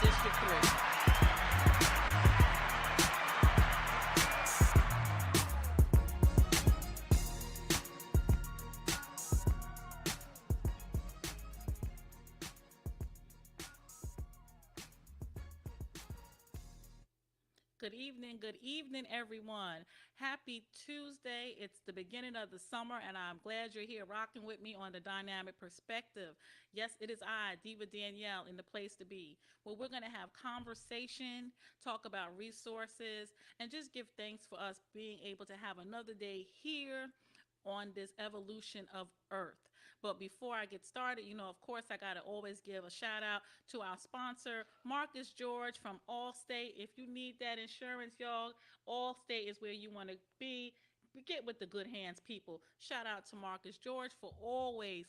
District 3. Good evening, everyone. Happy Tuesday. It's the beginning of the summer, and I'm glad you're here rocking with me on the Dynamic Perspective. Yes, it is I, Diva Danielle, in the place to be, where we're going to have conversation, talk about resources, and just give thanks for us being able to have another day here on this evolution of Earth. But before I get started, of course, I got to always give a shout out to our sponsor, Marcus George from Allstate. If you need that insurance, y'all, Allstate is where you want to be. Get with the good hands, people. Shout out to Marcus George for always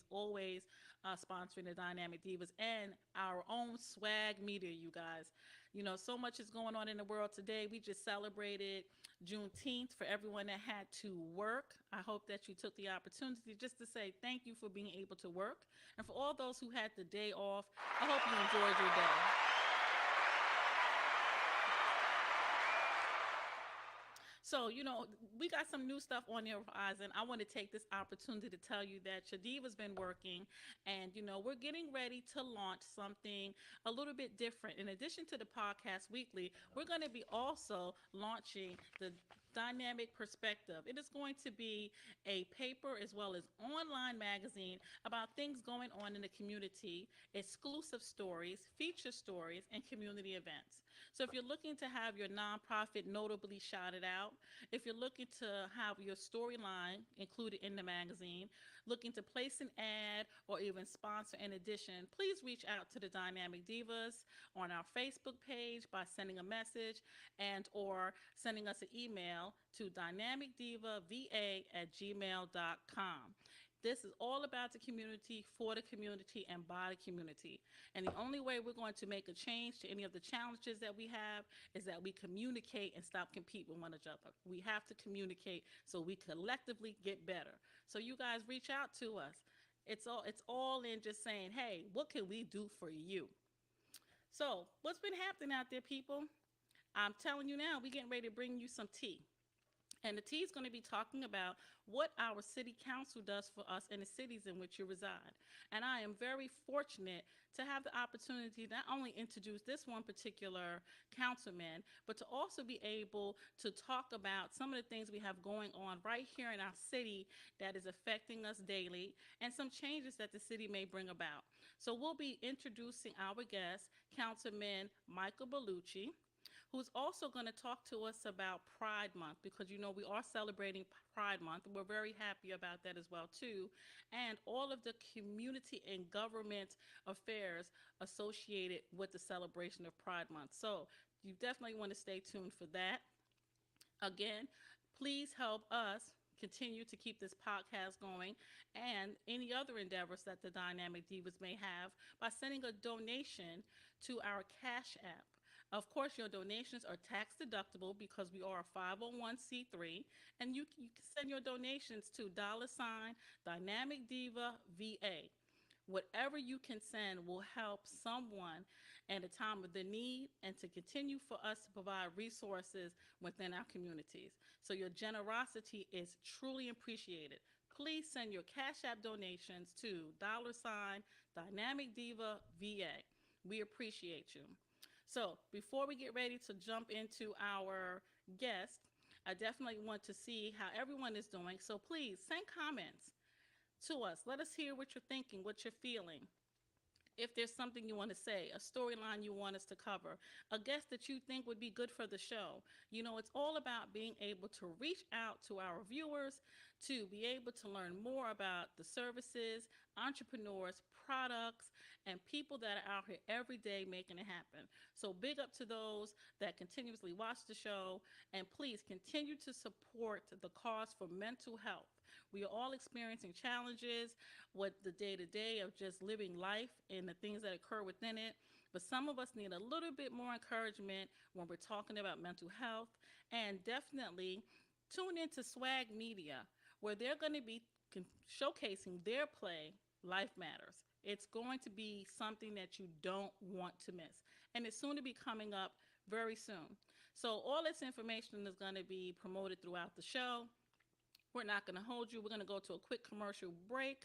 sponsoring the Dynamic Divas and our own swag media, you guys. So much is going on in the world today. We just celebrated Juneteenth for everyone that had to work. I hope that you took the opportunity just to say thank you for being able to work. And for all those who had the day off, I hope you enjoyed your day. So, we got some new stuff on the horizon. I want to take this opportunity to tell you that Shadiva's been working, and, we're getting ready to launch something a little bit different. In addition to the podcast weekly, we're going to be also launching the Dynamic Perspective. It is going to be a paper as well as online magazine about things going on in the community, exclusive stories, feature stories, and community events. So if you're looking to have your nonprofit notably shouted out, if you're looking to have your storyline included in the magazine, looking to place an ad or even sponsor an edition, please reach out to the Dynamic Divas on our Facebook page by sending a message and or sending us an email to dynamicdivava@gmail.com. This is all about the community, for the community, and by the community. And the only way we're going to make a change to any of the challenges that we have is that we communicate and stop competing with one another. We have to communicate so we collectively get better. So you guys reach out to us. It's all in just saying, hey, what can we do for you? So what's been happening out there, people? I'm telling you now, we're getting ready to bring you some tea. And the T is going to be talking about what our city council does for us in the cities in which you reside. And I am very fortunate to have the opportunity to not only introduce this one particular councilman, but to also be able to talk about some of the things we have going on right here in our city that is affecting us daily and some changes that the city may bring about. So we'll be introducing our guest, Councilman Michael Berlucci, who's also going to talk to us about Pride Month because we are celebrating Pride Month. We're very happy about that as well too, and all of the community and government affairs associated with the celebration of Pride Month. So you definitely want to stay tuned for that. Again, please help us continue to keep this podcast going and any other endeavors that the Dynamic Divas may have by sending a donation to our Cash App. Of course, your donations are tax deductible because we are a 501c3, and you can send your donations to Dynamic Diva VA. Whatever you can send will help someone at a time of the need and to continue for us to provide resources within our communities. So your generosity is truly appreciated. Please send your Cash App donations to Dynamic Diva VA. We appreciate you. So before we get ready to jump into our guest, I definitely want to see how everyone is doing. So please send comments to us. Let us hear what you're thinking, what you're feeling. If there's something you want to say, a storyline you want us to cover, a guest that you think would be good for the show. It's all about being able to reach out to our viewers to be able to learn more about the services, entrepreneurs, products, and people that are out here every day making it happen. So big up to those that continuously watch the show, and please continue to support the cause for mental health. We are all experiencing challenges with the day-to-day of just living life and the things that occur within it. But some of us need a little bit more encouragement when we're talking about mental health. And definitely tune into Swag Media, where they're going to be showcasing their play, Life Matters. It's going to be something that you don't want to miss. and it's soon to be coming up very soon. So all this information is going to be promoted throughout the show. We're not going to hold you. We're going to go to a quick commercial break.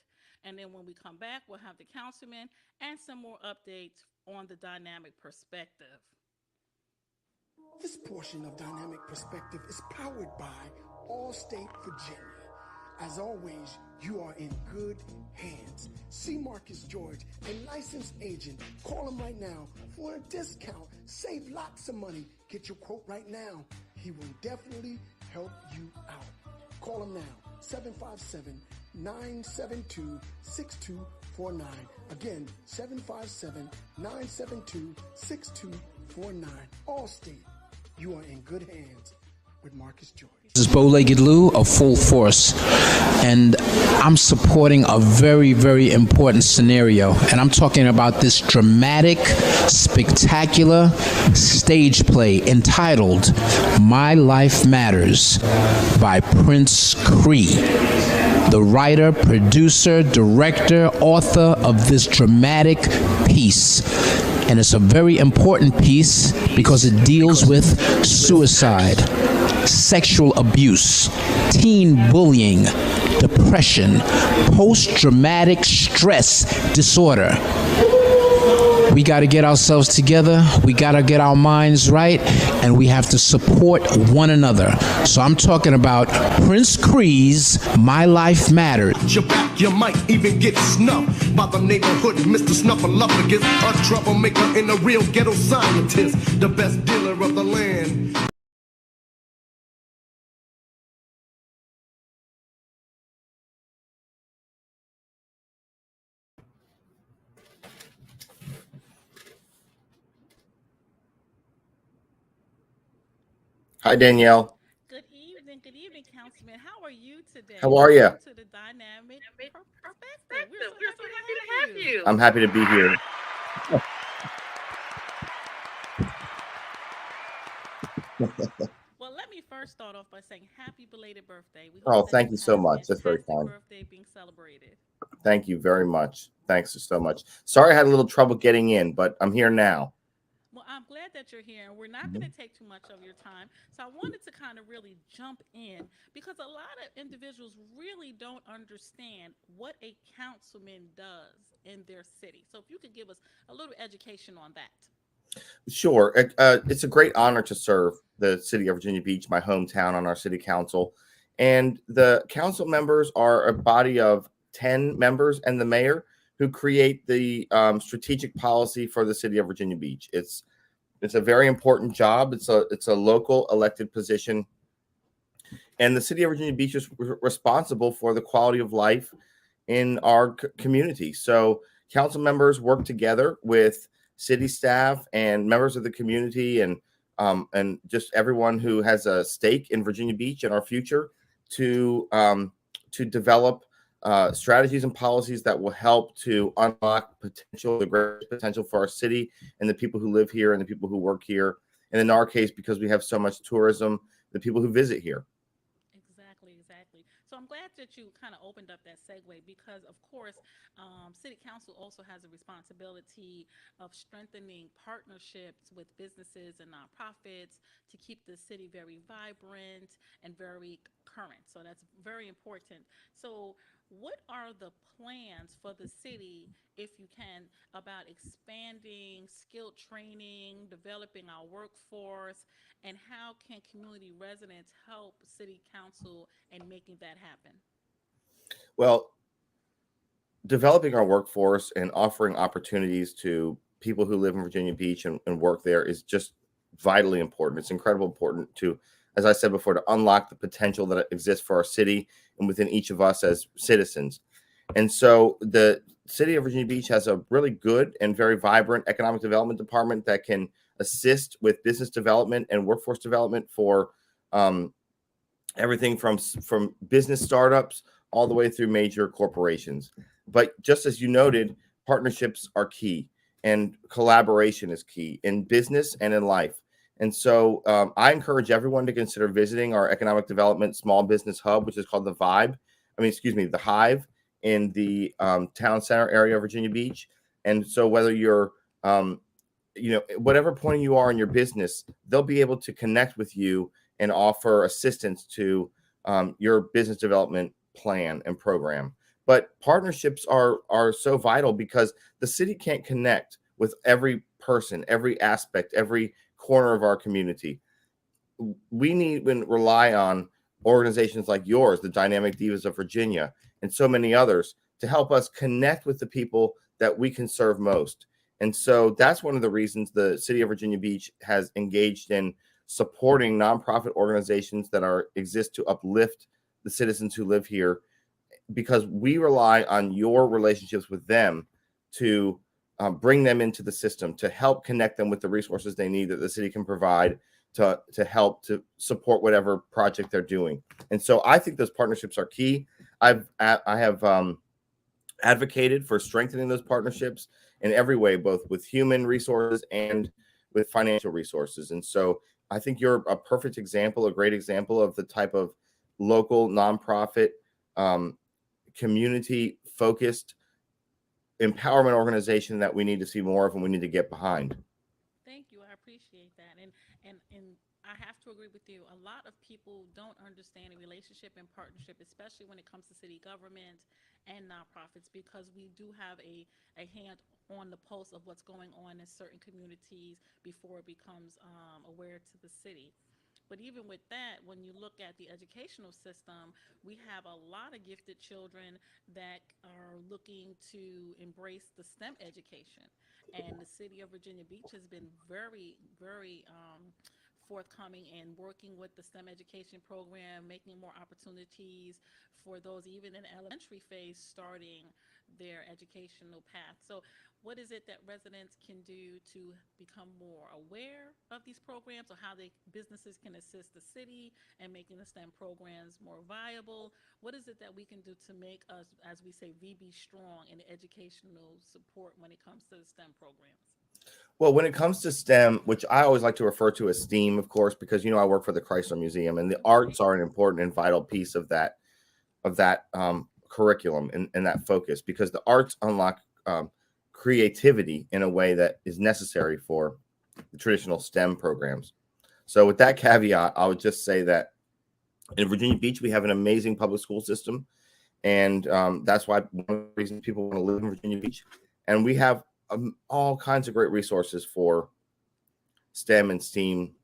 And then when we come back, we'll have the councilman and some more updates on the dynamic perspective. This portion of Dynamic Perspective is powered by Allstate Virginia. As always, you are in good hands. See Marcus George, a licensed agent. Call him right now for a discount. Save lots of money. Get your quote right now. He will definitely help you out. Call him now, 757-972-6249. Again, 757-972-6249. Allstate, you are in good hands with Marcus George. This is Bow-Legged Lou of Full Force, and I'm supporting a very, very important scenario, and I'm talking about this dramatic, spectacular stage play entitled My Life Matters by Prince Cree, the writer, producer, director, author of this dramatic piece. And it's a very important piece because it deals with suicide, sexual abuse, teen bullying, depression, post-traumatic stress disorder. We got to get ourselves together, we got to get our minds right, and we have to support one another. So I'm talking about Prince Cree's My Life Matters. Your back, you might even get snuffed by the neighborhood. Mr. Snuffleupagus, a troublemaker and a real ghetto scientist, the best dealer of the land. Hi, Danielle. Good evening, Councilman. How are you today? How are you? To the dynamic perspective. We're so happy to have you. I'm happy to be here. Well, let me first start off by saying happy belated birthday. We Oh, hope that thank you so have a much. That's very fantastic kind. birthday being celebrated. Thank you very much. Thanks so much. Sorry I had a little trouble getting in, but I'm here now. Well, I'm glad that you're here, and we're not going to take too much of your time. So I wanted to kind of really jump in because a lot of individuals really don't understand what a councilman does in their city. So if you could give us a little education on that. Sure. It's a great honor to serve the city of Virginia Beach, my hometown, on our city council. And the council members are a body of 10 members and the mayor who create the strategic policy for the city of Virginia Beach. It's a very important job. It's a local elected position. And the city of Virginia Beach is responsible for the quality of life in our community. So council members work together with city staff and members of the community and just everyone who has a stake in Virginia Beach and our future to develop strategies and policies that will help to unlock the great potential for our city and the people who live here and the people who work here. And in our case, because we have so much tourism, the people who visit here. Exactly. So I'm glad that you kind of opened up that segue because, of course, City Council also has a responsibility of strengthening partnerships with businesses and nonprofits to keep the city very vibrant and very current. So that's very important. So what are the plans for the city, if you can, about expanding skilled training, developing our workforce, and how can community residents help city council in making that happen? Well, developing our workforce and offering opportunities to people who live in Virginia Beach and work there is just vitally important. It's incredibly important to, as I said before, to unlock the potential that exists for our city and within each of us as citizens. And so the city of Virginia Beach has a really good and very vibrant economic development department that can assist with business development and workforce development for everything from business startups all the way through major corporations. But just as you noted, partnerships are key and collaboration is key in business and in life. And so I encourage everyone to consider visiting our economic development small business hub, which is called the Hive in the town center area of Virginia Beach. And so whether you're whatever point you are in your business, they'll be able to connect with you and offer assistance to your business development plan and program. But partnerships are so vital because the city can't connect with every person, every aspect, every corner of our community. We need and rely on organizations like yours, the Dynamic Divas of Virginia, and so many others to help us connect with the people that we can serve most. And so that's one of the reasons the city of Virginia Beach has engaged in supporting nonprofit organizations that exist to uplift the citizens who live here, because we rely on your relationships with them to bring them into the system, to help connect them with the resources they need that the city can provide to help to support whatever project they're doing. And so I think those partnerships are key. I have advocated for strengthening those partnerships in every way, both with human resources and with financial resources. And so I think you're a perfect example, a great example of the type of local nonprofit, community focused empowerment organization that we need to see more of and we need to get behind. Thank you. I appreciate that. And I have to agree with you. A lot of people don't understand a relationship and partnership, especially when it comes to city government and nonprofits, because we do have a hand on the pulse of what's going on in certain communities before it becomes aware to the city. But even with that, when you look at the educational system, we have a lot of gifted children that are looking to embrace the STEM education. And the city of Virginia Beach has been very, very forthcoming in working with the STEM education program, making more opportunities for those even in elementary phase starting their educational path. So what is it that residents can do to become more aware of these programs, or how businesses can assist the city in making the STEM programs more viable? What is it that we can do to make us, as we say, VB strong in the educational support when it comes to the STEM programs? Well, when it comes to STEM, which I always like to refer to as STEAM, of course, because I work for the Chrysler Museum, and the arts are an important and vital piece of that curriculum and that focus, because the arts unlock creativity in a way that is necessary for the traditional STEM programs. So with that caveat, I would just say that in Virginia Beach, we have an amazing public school system. And that's why one of the reasons people want to live in Virginia Beach. And we have all kinds of great resources for STEM and STEAM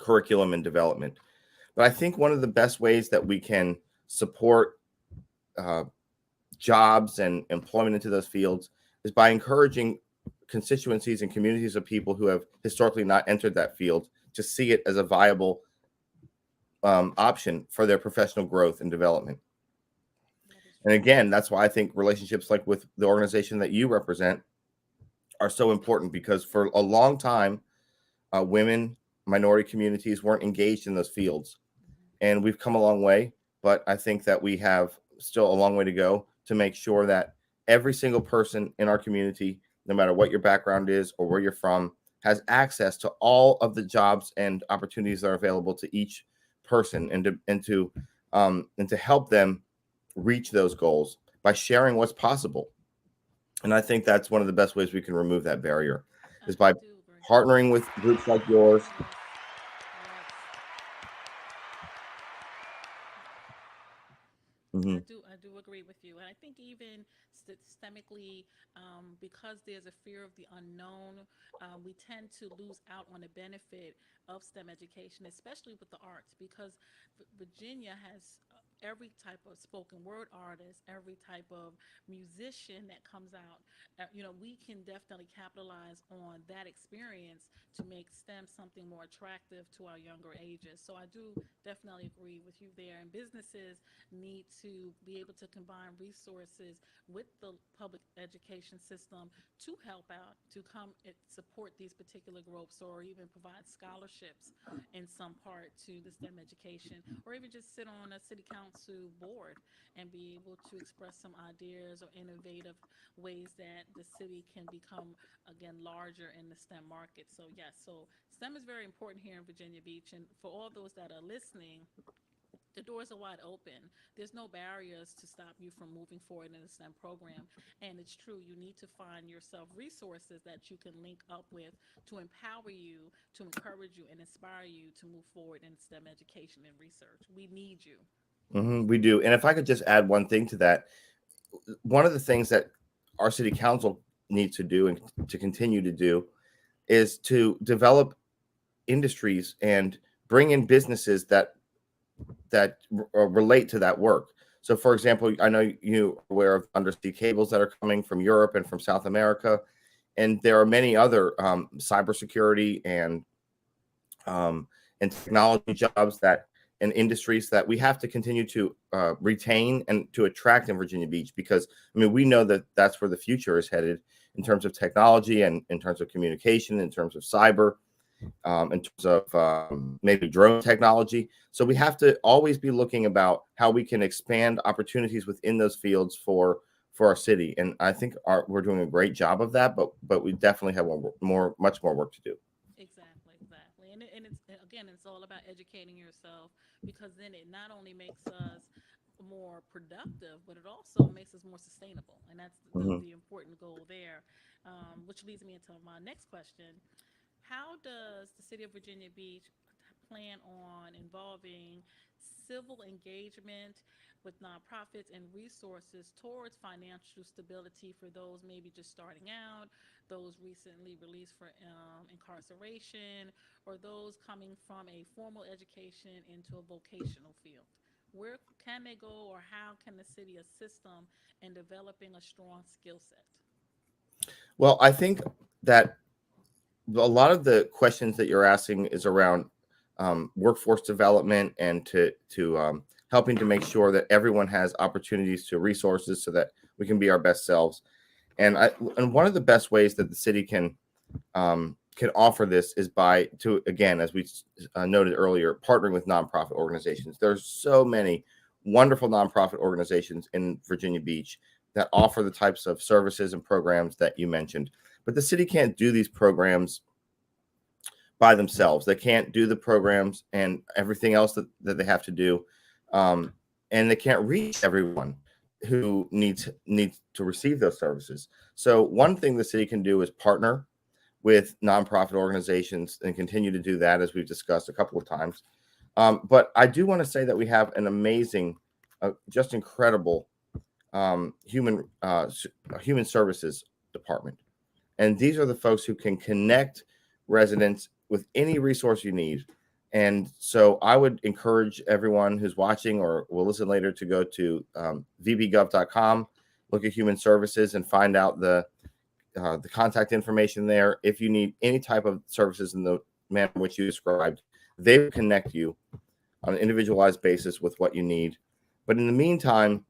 curriculum and development. But I think one of the best ways that we can support jobs and employment into those fields is by encouraging constituencies and communities of people who have historically not entered that field to see it as a viable option for their professional growth and development. And again, that's why I think relationships like with the organization that you represent are so important, because for a long time, women, minority communities weren't engaged in those fields. And we've come a long way, but I think that we have still a long way to go to make sure that every single person in our community, no matter what your background is or where you're from, has access to all of the jobs and opportunities that are available to each person, and to help them reach those goals by sharing what's possible. And I think that's one of the best ways we can remove that barrier, is by partnering with groups like yours. Mm-hmm. I do agree with you, and I think even systemically, because there's a fear of the unknown, we tend to lose out on the benefit of STEM education, especially with the arts, because Virginia has every type of spoken word artist, every type of musician that comes out. We can definitely capitalize on that experience to make STEM something more attractive to our younger ages. So I do definitely agree with you there. And businesses need to be able to combine resources with the public education system to help out, to come and support these particular groups, or even provide scholarships in some part to the STEM education, or even just sit on a city council board and be able to express some ideas or innovative ways that the city can become, again, larger in the STEM market. So yes, so STEM is very important here in Virginia Beach. And for all those that are listening, The doors are wide open. There's no barriers to stop you from moving forward in a STEM program. And it's true, you need to find yourself resources that you can link up with to empower you, to encourage you, and inspire you to move forward in STEM education and research. We need you. We do. And if I could just add one thing to that, one of the things that our city council needs to do and to continue to do is to develop industries and bring in businesses that relate to that work. So, for example, I know you're aware of undersea cables that are coming from Europe and from South America, and there are many other cybersecurity and technology jobs that and industries that we have to continue to retain and to attract in Virginia Beach, because I mean we know that that's where the future is headed in terms of technology and in terms of communication, in terms of cyber, in terms of maybe drone technology. So we have to always be looking about how we can expand opportunities within those fields for our city. And I think we're doing a great job of that, but we definitely have much more work to do. Exactly. And it's, again, it's all about educating yourself, because then it not only makes us more productive, but it also makes us more sustainable. And that's the important goal there, which leads me into my next question. How does the city of Virginia Beach plan on involving civil engagement with nonprofits and resources towards financial stability for those maybe just starting out, those recently released for incarceration, or those coming from a formal education into a vocational field? Where can they go, or how can the city assist them in developing a strong skill set? Well, I think that a lot of the questions that you're asking is around workforce development and to helping to make sure that everyone has opportunities to resources so that we can be our best selves. And one of the best ways that the city can offer this is by again, as we noted earlier, partnering with nonprofit organizations. There's so many wonderful nonprofit organizations in Virginia Beach that offer the types of services and programs that you mentioned. But the city can't do these programs by themselves. They can't do the programs and everything else that they have to do. And they can't reach everyone who needs to receive those services. So one thing the city can do is partner with nonprofit organizations and continue to do that, as we've discussed a couple of times. But I do want to say that we have an amazing, just incredible human services department. And these are the folks who can connect residents with any resource you need. And so I would encourage everyone who's watching or will listen later to go to vbgov.com, look at human services, and find out the contact information there. If you need any type of services in the manner in which you described, they will connect you on an individualized basis with what you need. But in the meantime,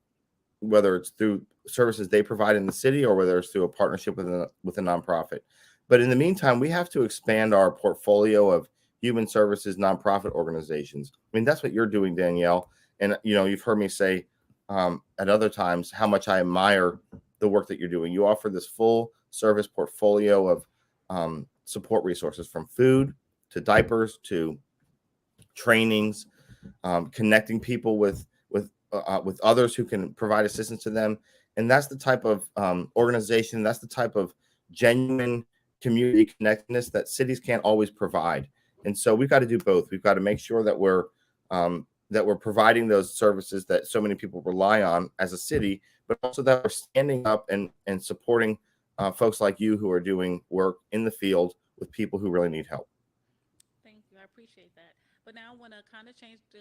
whether it's through services they provide in the city or whether it's through a partnership with a nonprofit. But in the meantime, we have to expand our portfolio of human services nonprofit organizations. I mean, that's what you're doing, Danielle. And, you've heard me say at other times how much I admire the work that you're doing. You offer this full service portfolio of support resources, from food to diapers to trainings, connecting people with others who can provide assistance to them. And that's the type of organization, that's the type of genuine community connectedness that cities can't always provide. And so we've got to do both. We've got to make sure that we're providing those services that so many people rely on as a city, but also that we're standing up and supporting folks like you who are doing work in the field with people who really need help. Thank you. I appreciate that. But now I want to kind of change the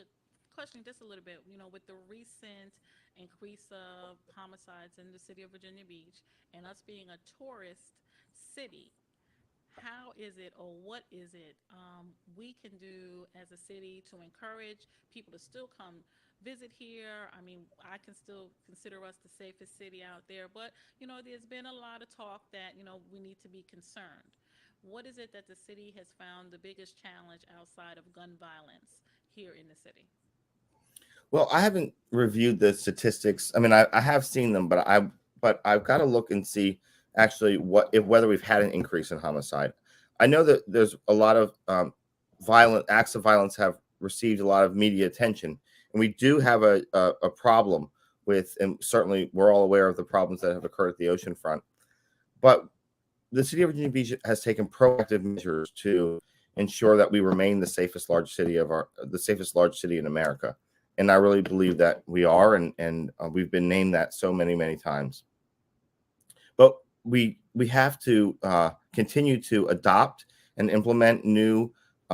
question just a little bit. With the recent increase of homicides in the city of Virginia Beach and us being a tourist city, how is it, or what is it we can do as a city to encourage people to still come visit here? I mean, I can still consider us the safest city out there, but there's been a lot of talk that we need to be concerned. What is it that the city has found the biggest challenge outside of gun violence here in the city? Well, I haven't reviewed the statistics. I mean, I have seen them, but I've got to look and see actually whether we've had an increase in homicide. I know that there's a lot of violent acts of violence have received a lot of media attention, And we do have a problem with, and certainly we're all aware of the problems that have occurred at the oceanfront. But the city of Virginia Beach has taken proactive measures to ensure that we remain the safest large city in America. And I really believe that we are, and we've been named that so many times. But we have to continue to adopt and implement new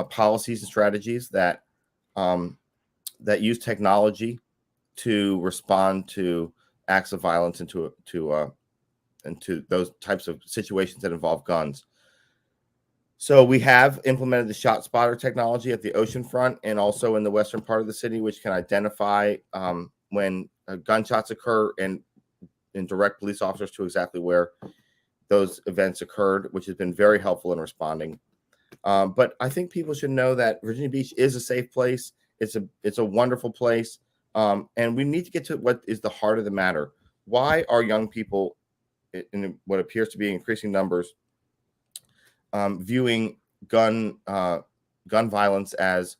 policies and strategies that that use technology to respond to acts of violence and to those types of situations that involve guns. So we have implemented the shot spotter technology at the oceanfront and also in the western part of the city, which can identify when gunshots occur and direct police officers to exactly where those events occurred, which has been very helpful in responding. But I think people should know that Virginia Beach is a safe place. It's a wonderful place, and we need to get to what is the heart of the matter. Why are young people, in what appears to be increasing numbers, viewing gun violence as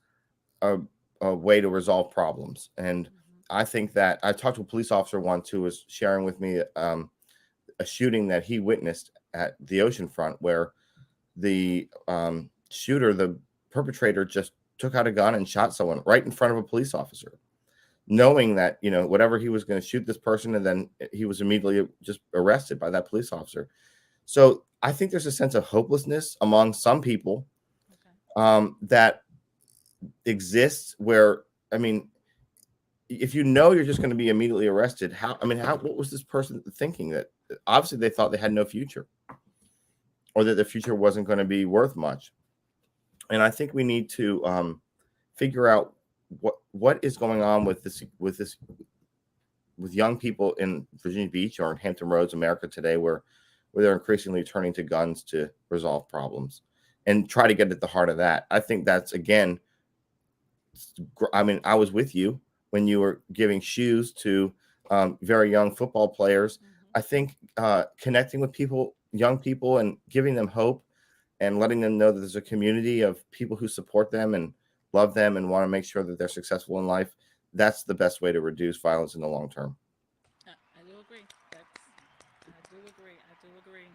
a way to resolve problems? And I think that I talked to a police officer once who was sharing with me a shooting that he witnessed at the oceanfront, where the shooter, the perpetrator, just took out a gun and shot someone right in front of a police officer, knowing that, you know, whatever, he was going to shoot this person, and then he was immediately just arrested by that police officer. So I think there's a sense of hopelessness among some people that exists where, I mean, if you know you're just going to be immediately arrested, what was this person thinking? That obviously they thought they had no future, or that their future wasn't going to be worth much. And I think we need to figure out what is going on with young people in Virginia Beach or in Hampton Roads, America today, where they're increasingly turning to guns to resolve problems and try to get at the heart of that. I think that's, again, I mean, I was with you when you were giving shoes to very young football players. I think connecting with young people, and giving them hope and letting them know that there's a community of people who support them and love them and want to make sure that they're successful in life, that's the best way to reduce violence in the long term. I do agree. I do agree.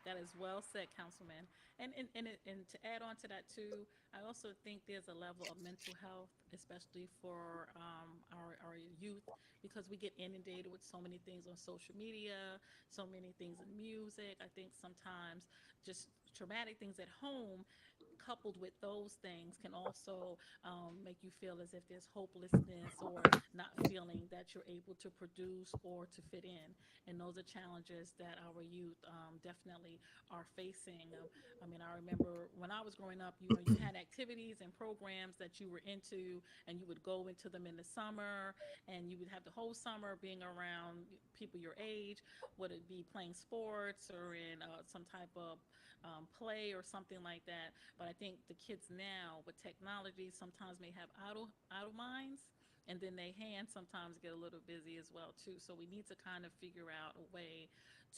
That is well said, Councilman. And to add on to that too, I also think there's a level of mental health, especially for our youth, because we get inundated with so many things on social media, so many things in music. I think sometimes just traumatic things at home, coupled with those things, can also make you feel as if there's hopelessness, or not feeling that you're able to produce or to fit in. And those are challenges that our youth definitely are facing. I mean, I remember when I was growing up, you know, you had activities and programs that you were into, and you would go into them in the summer, and you would have the whole summer being around people your age, whether it be playing sports or in some type of play or something like that. But I think the kids now with technology sometimes may have idle minds, and then their hands sometimes get a little busy as well too. So we need to kind of figure out a way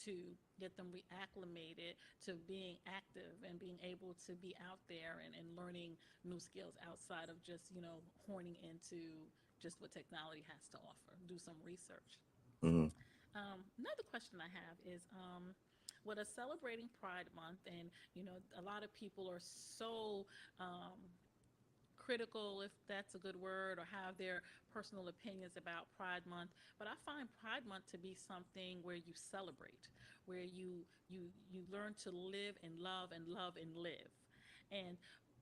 to get them reacclimated to being active and being able to be out there and learning new skills outside of just, you know, horning into just what technology has to offer. Do some research. Mm-hmm. Another question I have is, with us celebrating Pride Month, and you know, a lot of people are so critical, if that's a good word, or have their personal opinions about Pride Month. But I find Pride Month to be something where you celebrate, where you learn to live and love and love and live. And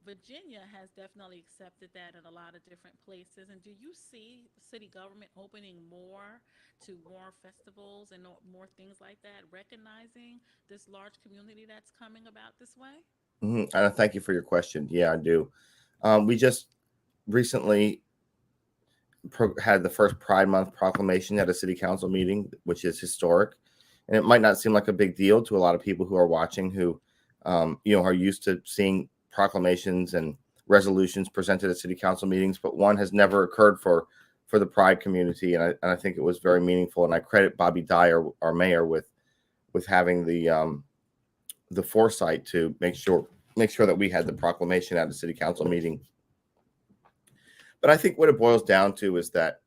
Virginia has definitely accepted that in a lot of different places. And do you see city government opening more to more festivals and more things like that, recognizing this large community that's coming about this way? Mm-hmm. And thank you for your question. Yeah, I do. We just recently had the first Pride Month proclamation at a city council meeting, which is historic. And it might not seem like a big deal to a lot of people who are watching, who are used to seeing proclamations and resolutions presented at city council meetings, but one has never occurred for the Pride community, and I think it was very meaningful. And I credit Bobby Dyer, our mayor, with having the foresight to make sure that we had the proclamation at the city council meeting. But I think what it boils down to is that,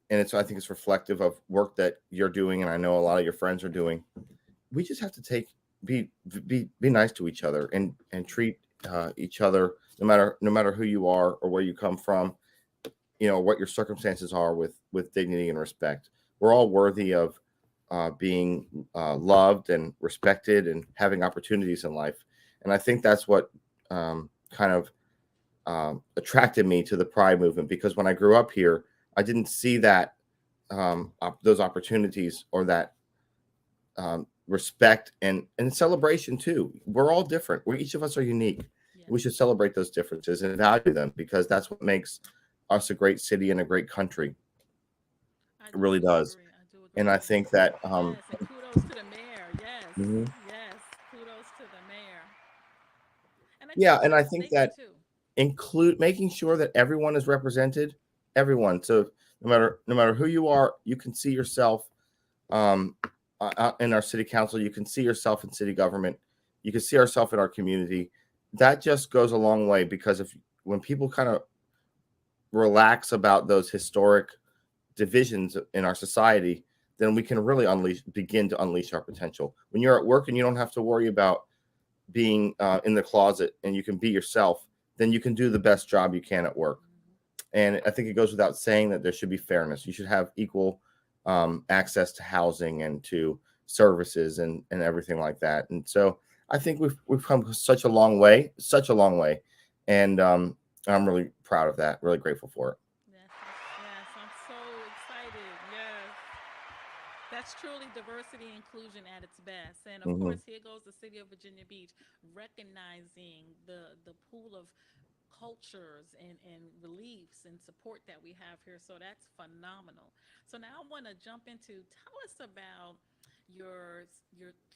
and I think it's reflective of work that you're doing, and I know a lot of your friends are doing. We just have to be nice to each other and treat each other, no matter who you are or where you come from, what your circumstances are, with dignity and respect. We're all worthy of being loved and respected and having opportunities in life. And I think that's what kind of attracted me to the Pride movement, because when I grew up here, I didn't see that those opportunities or that respect and celebration too. We're all different. Each of us are unique. Yes. We should celebrate those differences and value them, because that's what makes us a great city and a great country. It really does. I do agree. And I think that Yes, and kudos to the mayor. Yes, mhm. yes, kudos to the mayor. And I Yeah, think and I public think safety that too. include making sure that everyone is represented, everyone. So no matter who you are, you can see yourself um, in our city council. You can see yourself in city government. You can see yourself in our community. That just goes a long way, because when people kind of relax about those historic divisions in our society, then we can really begin to unleash our potential. When you're at work and you don't have to worry about being in the closet, and you can be yourself, then you can do the best job you can at work. And I think it goes without saying that there should be fairness. You should have equal access to housing and to services and everything like that. And so I think we've come such a long way, and I'm really proud of that. Really grateful for it. Yes, yes, I'm so excited. Yes. That's truly diversity and inclusion at its best. And of Hmm. course, here goes the city of Virginia Beach recognizing the pool of cultures and beliefs and support that we have here. So that's phenomenal. So now I want to jump into, tell us about your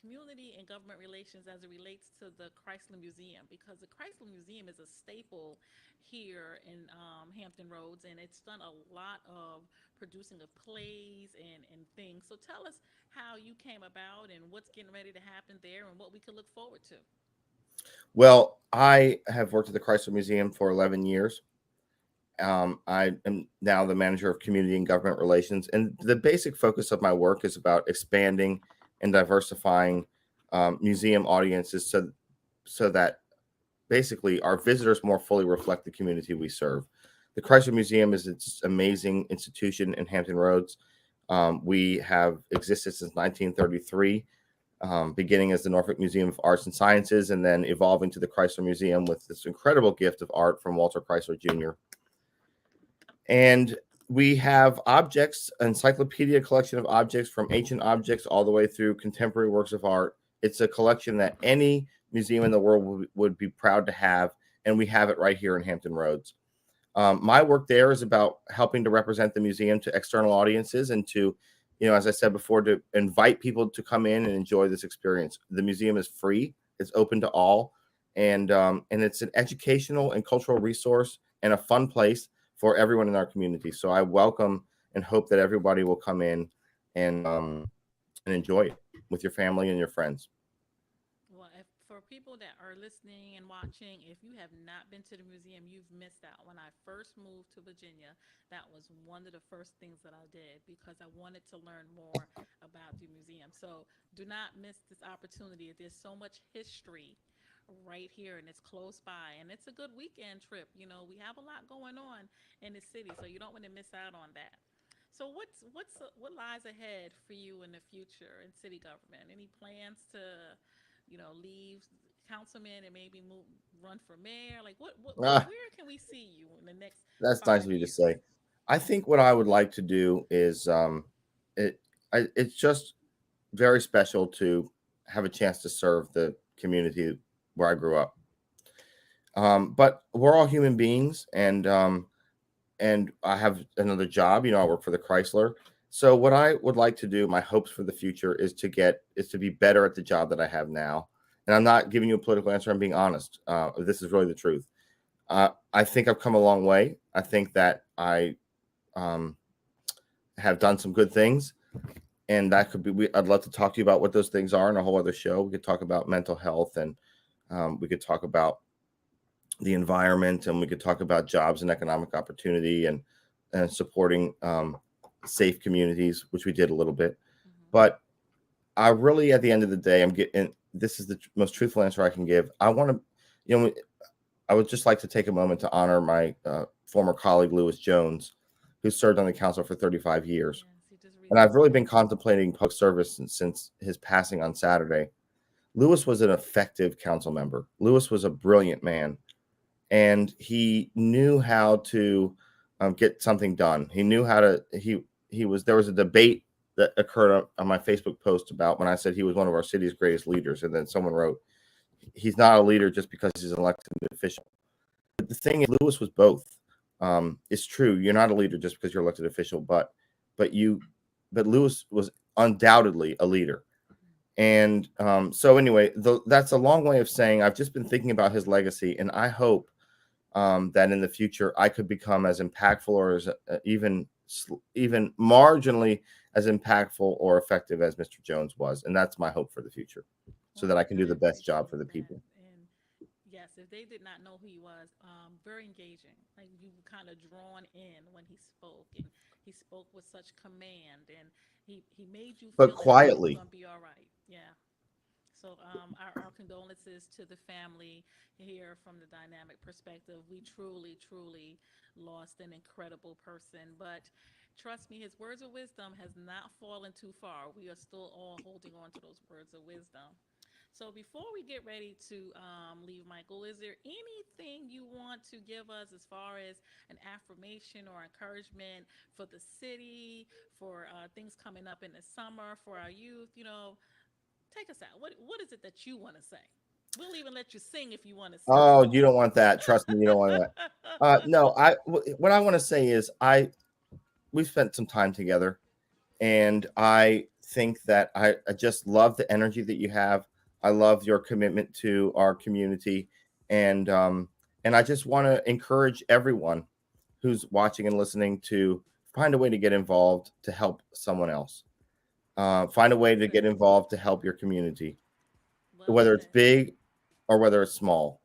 community and government relations as it relates to the Chrysler Museum, because the Chrysler Museum is a staple here in Hampton Roads, and it's done a lot of producing of plays and things. So tell us how you came about and what's getting ready to happen there and what we could look forward to. Well, I have worked at the Chrysler Museum for 11 years. I am now the manager of community and government relations, and the basic focus of my work is about expanding and diversifying museum audiences, so that basically our visitors more fully reflect the community we serve. The Chrysler Museum is an amazing institution in Hampton Roads. We have existed since 1933, beginning as the Norfolk Museum of Arts and Sciences, and then evolving to the Chrysler Museum with this incredible gift of art from Walter Chrysler Jr. And we have objects, encyclopedia collection of objects, from ancient objects all the way through contemporary works of art. It's a collection that any museum in the world would be proud to have, and we have it right here in Hampton Roads. My work there is about helping to represent the museum to external audiences, and to, as I said before, to invite people to come in and enjoy this experience. The museum is free; it's open to all, and it's an educational and cultural resource and a fun place for everyone in our community. So I welcome and hope that everybody will come in and enjoy it with your family and your friends. Well, for people that are listening and watching, if you have not been to the museum, you've missed out. When I first moved to Virginia, that was one of the first things that I did, because I wanted to learn more about the museum. So do not miss this opportunity. There's so much history right here, and it's close by, and it's a good weekend trip. We have a lot going on in the city, so you don't want to miss out on that. So what lies ahead for you in the future in city government? Any plans to, leave councilman and maybe run for mayor? Like Ah, where can we see you in the next that's nice five of you to years? say. I think what I would like to do is it's just very special to have a chance to serve the community where I grew up. But we're all human beings, and I have another job. I work for the Chrysler. So what I would like to do, my hopes for the future, is to be better at the job that I have now. And I'm not giving you a political answer. I'm being honest. This is really the truth. I think I've come a long way. I think that I um, have done some good things, and that could be. I'd love to talk to you about what those things are in a whole other show. We could talk about mental health, and we could talk about the environment, and we could talk about jobs and economic opportunity and supporting safe communities, which we did a little bit. But I really, at the end of the day, I'm getting, this is the most truthful answer I can give. I want to, I would just like to take a moment to honor my former colleague, Lewis Jones, who served on the council for 35 years. And I've really been contemplating public service since his passing on Saturday. Lewis was an effective council member. Lewis was a brilliant man, and he knew how to get something done. He knew how to, there was a debate that occurred on my Facebook post about when I said he was one of our city's greatest leaders. And then someone wrote, he's not a leader just because he's an elected official. But the thing is, Lewis was both. It's true. You're not a leader just because you're elected official, but Lewis was undoubtedly a leader. And so anyway, that's a long way of saying I've just been thinking about his legacy, and I hope that in the future I could become as impactful or as even marginally as impactful or effective as Mr. Jones was. And that's my hope for the future, so that I can do the best job for the people. And yes, if they did not know who he was, very engaging. Like, you were kind of drawn in when he spoke, and he spoke with such command, and he made you feel But that quietly. going to be all right. Yeah. So our condolences to the family here from the dynamic perspective. We truly, truly lost an incredible person. But trust me, his words of wisdom has not fallen too far. We are still all holding on to those words of wisdom. So before we get ready to leave, Michael, is there anything you want to give us as far as an affirmation or encouragement for the city, for things coming up in the summer, for our youth? Take us out. What is it that you want to say? We'll even let you sing if you want to sing. Oh, you don't want that. Trust me, you don't want that. No, what I want to say is we spent some time together, and I think that I just love the energy that you have. I love your commitment to our community, and I just want to encourage everyone who's watching and listening to find a way to get involved to help someone else. Find a way to get involved to help your community, whether it's big or whether it's small.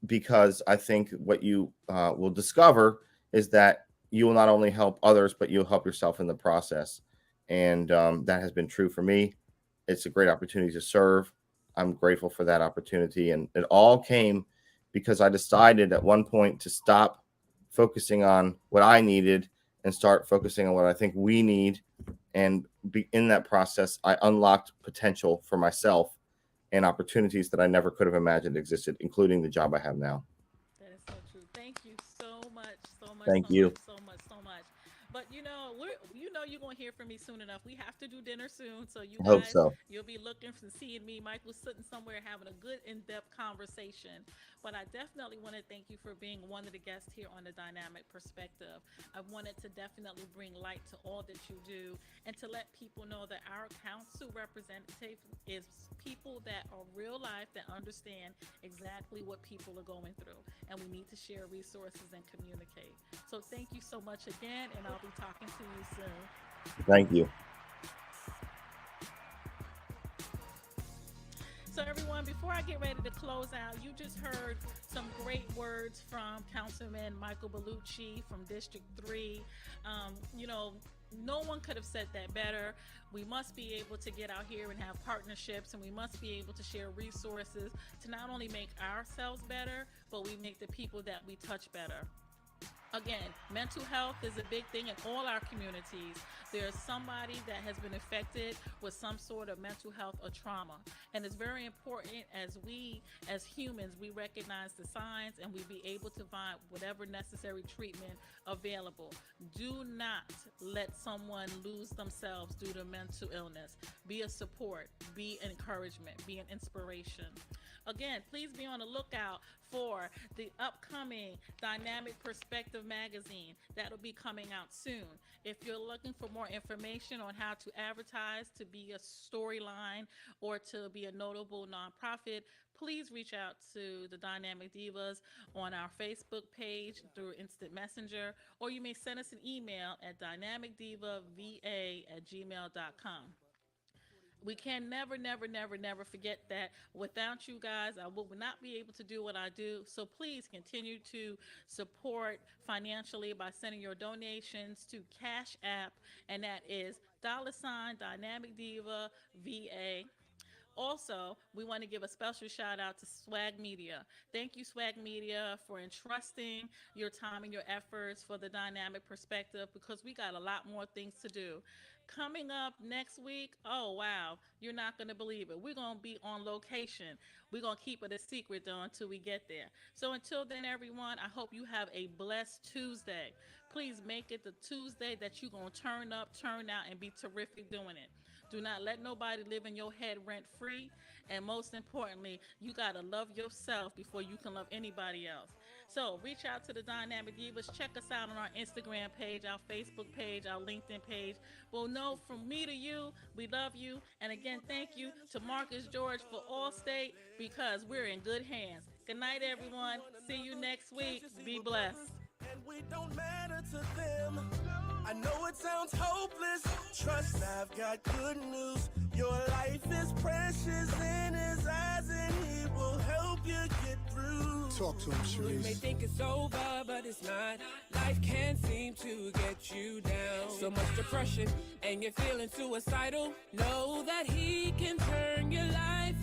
Because I think what you will discover is that you will not only help others, but you'll help yourself in the process. And that has been true for me. It's a great opportunity to serve. I'm grateful for that opportunity. And it all came because I decided at one point to stop focusing on what I needed and start focusing on what I think we need. And in that process, I unlocked potential for myself and opportunities that I never could have imagined existed, including the job I have now. That is so true. Thank you so much, so much, Thank so you. much, so much, so much. But you're gonna hear from me soon enough. We have to do dinner soon, so you I hope guys, so. you'll be looking for seeing me. Michael's sitting somewhere having a good in-depth conversation. But I definitely want to thank you for being one of the guests here on the Dynamic Perspective. I wanted to definitely bring light to all that you do, and to let people know that our council representative is people that are real life, that understand exactly what people are going through, and we need to share resources and communicate. So thank you so much again, and I'll be talking to you soon. Thank you. So everyone, before I get ready to close out, you just heard some great words from Councilman Michael Berlucci from District 3. No one could have said that better. We must be able to get out here and have partnerships, and we must be able to share resources to not only make ourselves better, but we make the people that we touch better. Again, mental health is a big thing in all our communities. There's somebody that has been affected with some sort of mental health or trauma. And it's very important as humans, we recognize the signs and we be able to find whatever necessary treatment available. Do not let someone lose themselves due to mental illness. Be a support, be an encouragement, be an inspiration. Again, please be on the lookout for the upcoming Dynamic Perspective magazine that'll be coming out soon. If you're looking for more information on how to advertise, to be a storyline, or to be a notable nonprofit, please reach out to the Dynamic Divas on our Facebook page through Instant Messenger, or you may send us an email at dynamicdivava@gmail.com. We can never forget that without you guys, I would not be able to do what I do. So please continue to support financially by sending your donations to Cash App, and that is $Dynamic Diva VA. Also, we want to give a special shout out to Swag Media. Thank you, Swag Media, for entrusting your time and your efforts for the dynamic perspective, because we got a lot more things to do. Coming up next week, oh wow, you're not going to believe it. We're going to be on location. We're going to keep it a secret though until we get there. So until then, everyone, I hope you have a blessed Tuesday. Please make it the Tuesday that you're going to turn up, turn out, and be terrific doing it. Do not let nobody live in your head rent free. And most importantly, you got to love yourself before you can love anybody else. So reach out to the Dynamic Divas. Check us out on our Instagram page, our Facebook page, our LinkedIn page. Well, no, from me to you, we love you. And again, thank you to Marcus George for Allstate, because we're in good hands. Good night, everyone. See you next week. Be blessed. And we don't matter to them. I know it sounds hopeless. Trust, I've got good news. Your life is precious in his eyes, and he will help you get through. Talk to him, You may Sharice. think it's over, but it's not. Life can't seem to get you down. So much depression, and you're feeling suicidal. Know that he can turn your life